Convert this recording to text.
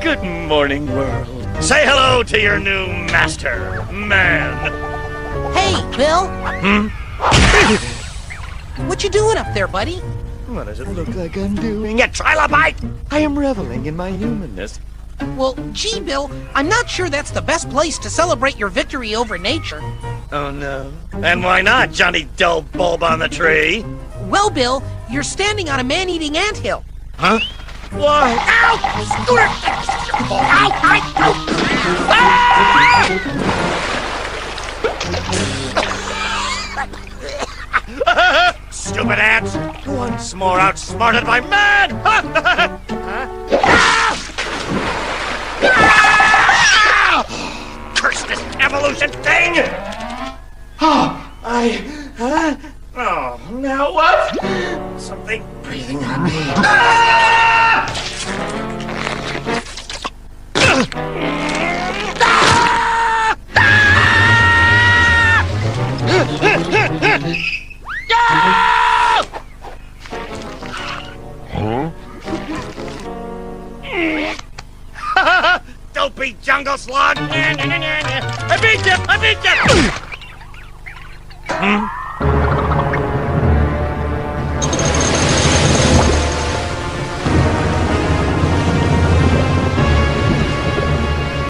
Good morning, world. Say hello to your new master, man. Hey, Bill. What you doing up there, buddy? What does it look like I'm doing? A trilobite! I am reveling in my humanness. Well, gee, Bill, I'm not sure that's the best place to celebrate your victory over nature. Oh, no. And why not, Johnny Dull Bulb on the tree? Well, Bill, you're standing on a man-eating anthill. Huh? Why? Ow! Scooter! Ow! Ah! Stupid ants! Once more outsmarted by man! Curse this evolution thing! Oh, oh, now what? Something breathing on me. Dopey jungle slug! I beat you!